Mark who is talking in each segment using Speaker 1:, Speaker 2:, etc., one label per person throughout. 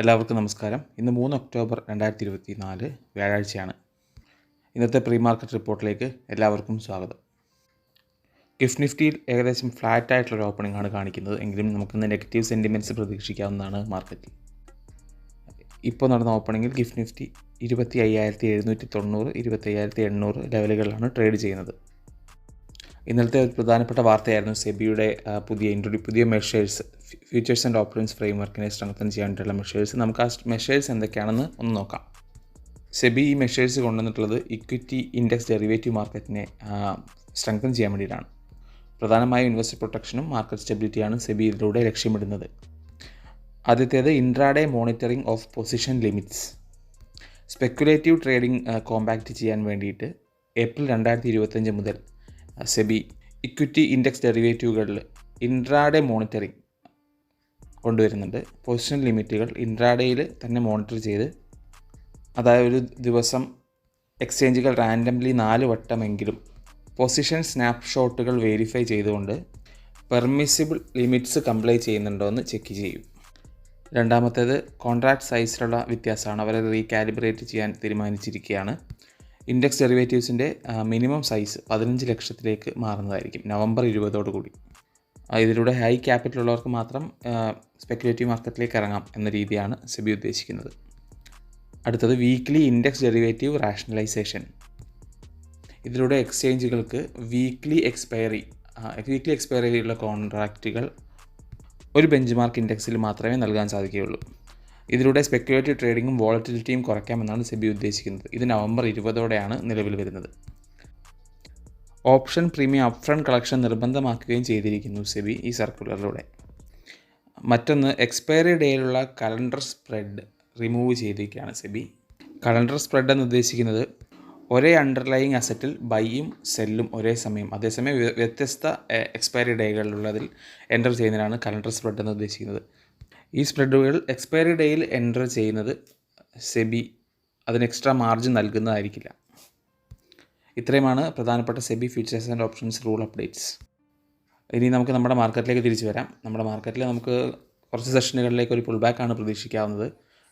Speaker 1: എല്ലാവർക്കും നമസ്കാരം. ഇന്ന് 3 ഒക്ടോബർ 2024 വ്യാഴാഴ്ചയാണ്. ഇന്നത്തെ പ്രീ മാർക്കറ്റ് റിപ്പോർട്ടിലേക്ക് എല്ലാവർക്കും സ്വാഗതം. ഗിഫ്റ്റ് നിഫ്റ്റിയിൽ ഏകദേശം ഫ്ലാറ്റ് ആയിട്ടുള്ളൊരു ഓപ്പണിംഗ് ആണ് കാണിക്കുന്നത്. എങ്കിലും നമുക്കിന്ന് നെഗറ്റീവ് സെൻറ്റിമെൻറ്റ്സ് പ്രതീക്ഷിക്കാവുന്നതാണ് മാർക്കറ്റിൽ. ഇപ്പോൾ നടന്ന ഓപ്പണിങ്ങിൽ ഗിഫ്റ്റ് നിഫ്റ്റി 25,790, 25,800 ലെവലുകളിലാണ് ട്രേഡ് ചെയ്യുന്നത്. ഇന്നലത്തെ ഒരു പ്രധാനപ്പെട്ട വാർത്തയായിരുന്നു സെബിയുടെ പുതിയ മെഷേഴ്സ്, ഫ്യൂച്ചേഴ്സ് ആൻഡ് ഓപ്ഷൻസ് ഫ്രെയിംവർക്കിനെ സ്ട്രെങ്തൻ ചെയ്യാനായിട്ടുള്ള മെഷേഴ്സ്. നമുക്ക് ആ മെഷേഴ്സ് എന്തൊക്കെയാണെന്ന് ഒന്ന് നോക്കാം. സെബി ഈ മെഷേഴ്സ് കൊണ്ടുവന്നിട്ടുള്ളത് ഇക്വിറ്റി ഇൻഡെക്സ് ഡെറിവേറ്റീവ് മാർക്കറ്റിനെ സ്ട്രെങ്തൻ ചെയ്യാൻ വേണ്ടിയിട്ടാണ്. പ്രധാനമായും ഇൻവെസ്റ്റർ പ്രൊട്ടക്ഷനും മാർക്കറ്റ് സ്റ്റെബിലിറ്റിയാണ് സെബി ഇതിലൂടെ ലക്ഷ്യമിടുന്നത്. ആദ്യത്തേത് intraday monitoring of position limits. Speculative trading compact ചെയ്യാൻ വേണ്ടിയിട്ട് ഏപ്രിൽ 2025 മുതൽ സെബി ഇക്വിറ്റി ഇൻഡെക്സ് ഡെറിവേറ്റീവുകളിൽ ഇൻട്രാഡേ മോണിറ്ററിംഗ് കൊണ്ടുവരുന്നുണ്ട്. പൊസിഷൻ ലിമിറ്റുകൾ ഇൻട്രാഡേയിൽ തന്നെ മോണിറ്റർ ചെയ്ത്, അതായത് ഒരു ദിവസം എക്സ്ചേഞ്ചുകൾ റാൻഡംലി 4 വട്ടമെങ്കിലും പൊസിഷൻ സ്നാപ്ഷോട്ടുകൾ വെരിഫൈ ചെയ്തുകൊണ്ട് പെർമിസിബിൾ ലിമിറ്റ്സ് കംപ്ലൈ ചെയ്യുന്നുണ്ടോ എന്ന് ചെക്ക് ചെയ്യും. രണ്ടാമത്തേത് കോൺട്രാക്ട് സൈസിലുള്ള വ്യത്യാസമാണ്. അവരെ റീകാലിബ്രേറ്റ് ചെയ്യാൻ തീരുമാനിച്ചിരിക്കുകയാണ്. ഇൻഡെക്സ് ഡെറിവേറ്റീവ്സിൻ്റെ മിനിമം സൈസ് 15 ലക്ഷത്തിലേക്ക് മാറുന്നതായിരിക്കും നവംബർ 20 ഇതിലൂടെ ഹൈ ക്യാപിറ്റൽ ഉള്ളവർക്ക് മാത്രം സ്പെക്കുലേറ്റീവ് മാർക്കറ്റിലേക്ക് ഇറങ്ങാം എന്ന രീതിയാണ് സെബി ഉദ്ദേശിക്കുന്നത്. അടുത്തത് വീക്ക്ലി ഇൻഡെക്സ് ഡെറിവേറ്റീവ് റാഷണലൈസേഷൻ. ഇതിലൂടെ എക്സ്ചേഞ്ചുകൾക്ക് വീക്ക്ലി എക്സ്പയറിയുള്ള കോൺട്രാക്റ്റുകൾ ഒരു ബെഞ്ച് മാർക്ക് ഇൻഡെക്സിൽ മാത്രമേ നൽകാൻ സാധിക്കുകയുള്ളൂ. ഇതിലൂടെ സ്പെക്കുലേറ്റീവ് ട്രേഡിങ്ങും വോളറ്റിലിറ്റിയും കുറയ്ക്കാമെന്നാണ് സെബി ഉദ്ദേശിക്കുന്നത്. ഇത് നവംബർ 20 നിലവിൽ വരുന്നത്. ഓപ്ഷൻ പ്രീമിയം അപ്ഫ്രണ്ട് കളക്ഷൻ നിർബന്ധമാക്കുകയും ചെയ്തിരിക്കുന്നു സെബി ഈ സർക്കുലറിലൂടെ. മറ്റൊന്ന്, എക്സ്പയറി ഡേയിലുള്ള കലണ്ടർ സ്പ്രെഡ് റിമൂവ് ചെയ്തിരിക്കുകയാണ് സെബി. കലണ്ടർ സ്പ്രെഡ് എന്ന് ഉദ്ദേശിക്കുന്നത് ഒരേ അണ്ടർലൈയിങ് അസറ്റിൽ ബൈയും സെല്ലും ഒരേ സമയം, അതേസമയം വ്യത്യസ്ത എക്സ്പയറി ഡേകളിലുള്ളതിൽ എൻ്റർ ചെയ്യുന്നതിനാണ് കലണ്ടർ സ്പ്രെഡ് എന്ന് ഉദ്ദേശിക്കുന്നത്. ഈ സ്പ്രെഡുകൾ എക്സ്പയറി ഡേയിൽ എൻ്റർ ചെയ്യുന്നത് സെബി അതിന് എക്സ്ട്രാ മാർജിൻ നൽകുന്നതായിരിക്കില്ല. ഇത്രയുമാണ് പ്രധാനപ്പെട്ട SEBI futures and options rule updates. ഇനി നമുക്ക് നമ്മുടെ മാർക്കറ്റിലേക്ക് തിരിച്ചു വരാം. നമ്മുടെ മാർക്കറ്റിൽ നമുക്ക് കുറച്ച് സെഷനുകളിലേക്ക് ഒരു പുൾ ബാക്കാണ് പ്രതീക്ഷിക്കാവുന്നത്.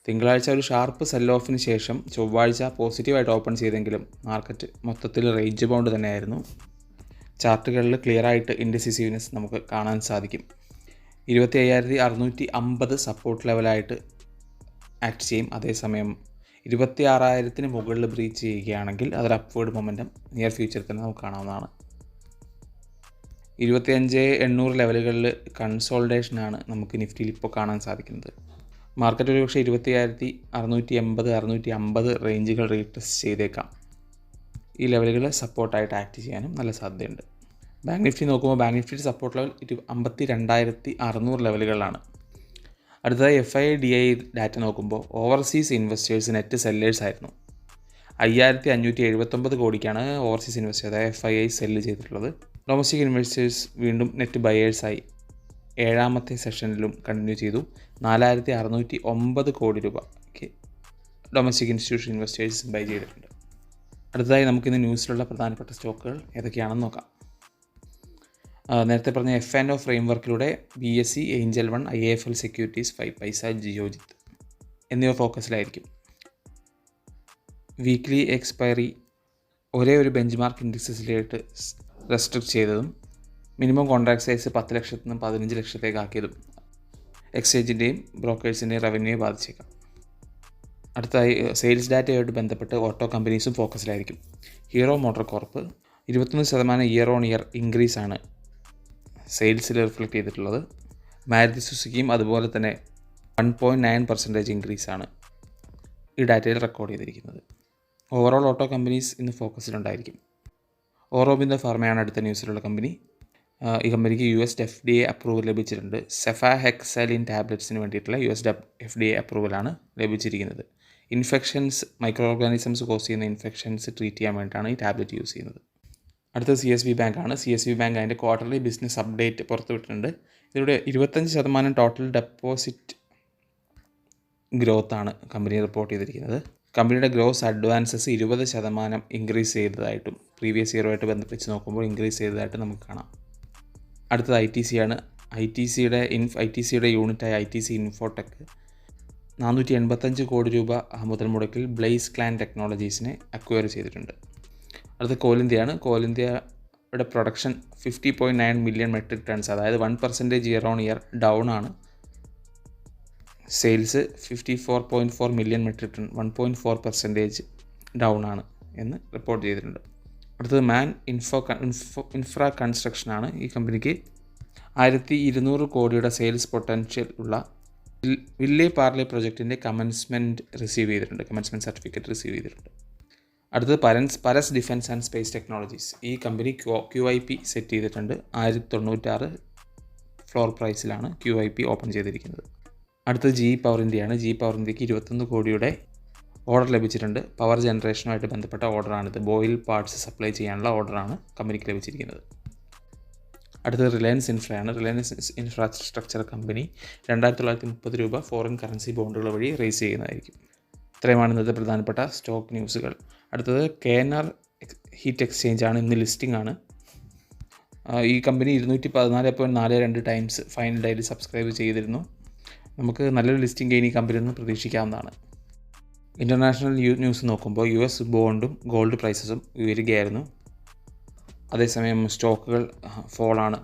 Speaker 1: തിങ്കളാഴ്ച ഒരു ഷാർപ്പ് സെൽ ഓഫിന് ശേഷം ചൊവ്വാഴ്ച പോസിറ്റീവായിട്ട് ഓപ്പൺ ചെയ്തെങ്കിലും മാർക്കറ്റ് മൊത്തത്തിൽ റേഞ്ച് ബൗണ്ട് തന്നെയായിരുന്നു. ചാർട്ടുകളിൽ ക്ലിയറായിട്ട് ഇൻഡിസിസീവ്നെസ് നമുക്ക് കാണാൻ സാധിക്കും. 25,650 സപ്പോർട്ട് ലെവലായിട്ട് ആക്ട് ചെയ്യും. അതേസമയം 26,000 മുകളിൽ ബ്രീച്ച് ചെയ്യുകയാണെങ്കിൽ അതൊരു അപ്വേർഡ് മൊമെൻറ്റം നിയർ ഫ്യൂച്ചറിൽ തന്നെ നമുക്ക് കാണാവുന്നതാണ്. 25,800 ലെവലുകളിൽ കൺസോൾട്ടേഷനാണ് നമുക്ക് നിഫ്റ്റിയിൽ ഇപ്പോൾ കാണാൻ സാധിക്കുന്നത്. മാർക്കറ്റ് ഒരുപക്ഷെ 25,680, 650 റേഞ്ചുകൾ റീടെസ്റ്റ് ചെയ്തേക്കാം. ഈ ലെവലുകൾ സപ്പോർട്ടായിട്ട് ആക്ട് ചെയ്യാനും നല്ല സാധ്യതയുണ്ട്. ബാങ്ക് നിഫ്റ്റി നോക്കുമ്പോൾ ബാങ്ക് നിഫ്റ്റിയുടെ സപ്പോർട്ട് ലെവൽ 52,600 ലെവലുകളിലാണ്. അടുത്തതായി FIDI ഡാറ്റ നോക്കുമ്പോൾ ഓവർസീസ് ഇൻവെസ്റ്റേഴ്സ് നെറ്റ് സെല്ലേഴ്സ് ആയിരുന്നു. 5,579 കോടിക്കാണ് ഓവർസീസ് ഇൻവെസ്റ്റേഴ്സ് അതായത് FII സെല്ല് ചെയ്തിട്ടുള്ളത്. ഡൊമസ്റ്റിക് ഇൻവെസ്റ്റേഴ്സ് വീണ്ടും നെറ്റ് ബയേഴ്സായി 7ാമത്തെ സെഷനിലും കണ്ടിന്യൂ ചെയ്തു. 4,609 കോടി രൂപയ്ക്ക് ഡൊമസ്റ്റിക് ഇൻസ്റ്റിറ്റ്യൂഷൻ ഇൻവെസ്റ്റേഴ്സ് ബൈ ചെയ്തിട്ടുണ്ട്. അടുത്തതായി നമുക്കിന്ന് ന്യൂസിലുള്ള പ്രധാനപ്പെട്ട സ്റ്റോക്കുകൾ ഏതൊക്കെയാണെന്ന് നോക്കാം. നേരത്തെ പറഞ്ഞ F&O ഫ്രെയിംവർക്കിലൂടെ BSE, Angel One, IIFL securities, 5 പൈസ, ജിയോജിത്ത് എന്നിവ ഫോക്കസിലായിരിക്കും. വീക്ക്ലി എക്സ്പയറി ഒരേ ഒരു ബെഞ്ച് മാർക്ക് ഇൻഡെക്സിലേക്ക് റെസ്ട്രിക്റ്റ് ചെയ്തതും മിനിമം കോൺട്രാക്ട് സൈസ് 10 ലക്ഷത്തിൽ നിന്ന് 15 ലക്ഷത്തേക്ക് ആക്കിയതും എക്സ്ചേഞ്ചിൻ്റെയും ബ്രോക്കേഴ്സിൻ്റെയും റവന്യൂയെ ബാധിച്ചേക്കാം. അടുത്തതായി സെയിൽസ് ഡാറ്റയായിട്ട് ബന്ധപ്പെട്ട് ഓട്ടോ കമ്പനീസും ഫോക്കസിലായിരിക്കും. Hero MotoCorp 21% year on year ഇൻക്രീസാണ് സെയിൽസിൽ റിഫ്ലക്റ്റ് ചെയ്തിട്ടുള്ളത്. മാരുതി സുസുക്കിയും അതുപോലെ തന്നെ 1.9% ഇൻക്രീസാണ് ഈ ഡാറ്റയിൽ റെക്കോർഡ് ചെയ്തിരിക്കുന്നത്. ഓവറോൾ ഓട്ടോ കമ്പനീസ് ഇന്ന് ഫോക്കസിലുണ്ടായിരിക്കും. ഓറോബിന്ദോ ഫാർമയാണ് അടുത്ത ന്യൂസിലുള്ള കമ്പനി. ഈ കമ്പനിക്ക് US FDA അപ്രൂവൽ ലഭിച്ചിട്ടുണ്ട്. സെഫാഹെക്സലിൻ ടാബ്ലറ്റ്സിന് വേണ്ടിയിട്ടുള്ള US FDA അപ്രൂവലാണ് ലഭിച്ചിരിക്കുന്നത്. ഇൻഫെക്ഷൻസ്, മൈക്രോ ഓർഗാനിസംസ് കോസ് ചെയ്യുന്ന ഇൻഫെക്ഷൻസ് ട്രീറ്റ് ചെയ്യാൻ വേണ്ടിയിട്ടാണ് ഈ ടാബ്ലറ്റ് യൂസ് ചെയ്യുന്നത്. അടുത്തത് CSB ബാങ്കാണ്. CSB ബാങ്ക് അതിൻ്റെ ക്വാർട്ടർലി ബിസിനസ് അപ്ഡേറ്റ് പുറത്തുവിട്ടിട്ടുണ്ട്. ഇതിലൂടെ 25% ടോട്ടൽ ഡെപ്പോസിറ്റ് ഗ്രോത്താണ് കമ്പനി റിപ്പോർട്ട് ചെയ്തിരിക്കുന്നത്. കമ്പനിയുടെ ഗ്രോസ് അഡ്വാൻസസ് 20% ഇൻക്രീസ് ചെയ്തതായിട്ടും പ്രീവിയസ് ഇയറുമായിട്ട് ബന്ധിപ്പിച്ച് നോക്കുമ്പോൾ ഇൻക്രീസ് ചെയ്തതായിട്ട് നമുക്ക് കാണാം. അടുത്തത് ITC ആണ്. ഐ ടി സിയുടെ യൂണിറ്റായ ITC ഇൻഫോടെക് 485 കോടി രൂപ മുതൽ മുടക്കിൽ ബ്ലേസ് ക്ലാൻ ടെക്നോളജീസിനെ അക്വയർ ചെയ്തിട്ടുണ്ട്. അടുത്ത കോൽ ഇന്ത്യയാണ്. കോൽ ഇന്ത്യയുടെ പ്രൊഡക്ഷൻ 50.9 മില്യൺ മെട്രിക് ടൺസ്, അതായത് 1% ഇയർ ഓൺ ഇയർ ഡൗൺ ആണ്. Sales 54.4 million metric ton, 1.4% down ആണ് എന്ന് റിപ്പോർട്ട് ചെയ്തിട്ടുണ്ട്. അടുത്തത് മാൻ ഇൻഫ്രാ കൺസ്ട്രക്ഷനാണ്. ഈ കമ്പനിക്ക് 1200 കോടിയുടെ സെയിൽസ് പൊട്ടൻഷ്യൽ ഉള്ള വില്ലേ പാർലെ പ്രൊജക്റ്റിൻ്റെ കമൻസ്മെൻറ്റ് സർട്ടിഫിക്കറ്റ് റിസീവ് ചെയ്തിട്ടുണ്ട്. അടുത്തത് Paras defence and space technologies. ഈ കമ്പനി QIP സെറ്റ് ചെയ്തിട്ടുണ്ട്. 1096 ഫ്ലോർ പ്രൈസിലാണ് QIP ഓപ്പൺ ചെയ്തിരിക്കുന്നത്. അടുത്തത് GE പവർ ഇന്ത്യയാണ്. GE പവർ ഇന്ത്യക്ക് 21 കോടിയുടെ ഓർഡർ ലഭിച്ചിട്ടുണ്ട്. പവർ ജനറേഷനുമായിട്ട് ബന്ധപ്പെട്ട ഓർഡറാണിത്. ബോയിൽ പാർട്സ് സപ്ലൈ ചെയ്യാനുള്ള ഓർഡറാണ് കമ്പനിക്ക് ലഭിച്ചിരിക്കുന്നത്. അടുത്തത് റിലയൻസ് ഇൻഫ്രയാണ്. റിലയൻസ് ഇൻഫ്രാസ്ട്രക്ചർ കമ്പനി 2930 രൂപ ഫോറിൻ കറൻസി ബോണ്ടുകൾ വഴി റേസ് ചെയ്യുന്നതായിരിക്കും. ഇത്രയുമാണ് ഇന്നത്തെ പ്രധാനപ്പെട്ട സ്റ്റോക്ക് ന്യൂസുകൾ. അടുത്തത് KNR ഹീറ്റ് എക്സ്ചേഞ്ച് ആണ്. ഇന്ന് ലിസ്റ്റിംഗ് ആണ്. ഈ കമ്പനി 214.42 ടൈംസ് ഫൈനൽ ഡേയിൽ സബ്സ്ക്രൈബ് ചെയ്തിരുന്നു. നമുക്ക് നല്ലൊരു ലിസ്റ്റിംഗ് ഗെയിൻ ഈ കമ്പനിയിൽ നിന്ന് പ്രതീക്ഷിക്കാവുന്നതാണ്. ഇൻ്റർനാഷണൽ ന്യൂസ് നോക്കുമ്പോൾ US ബോണ്ടും ഗോൾഡ് പ്രൈസസും ഉയരുകയായിരുന്നു. അതേസമയം സ്റ്റോക്കുകൾ ഫോളാണ്.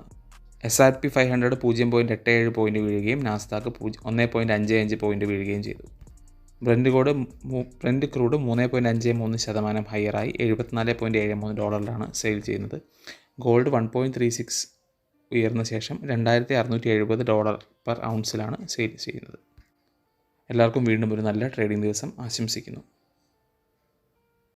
Speaker 1: S&P 500 0.87 പോയിൻറ്റ് വീഴുകയും നാസ്ഡാക്ക് 1.55 പോയിൻറ്റ് വീഴുകയും ചെയ്തു. ബ്രന്റ് ക്രൂഡ് 3.53% ഹയറായി $74.73 സെയിൽ ചെയ്യുന്നത്. ഗോൾഡ് 1.36 ഉയർന്ന ശേഷം $2670 പെർ ഔൺസിലാണ് സെയിൽ ചെയ്യുന്നത്. എല്ലാവർക്കും വീണ്ടും ഒരു നല്ല ട്രേഡിംഗ് ദിവസം ആശംസിക്കുന്നു.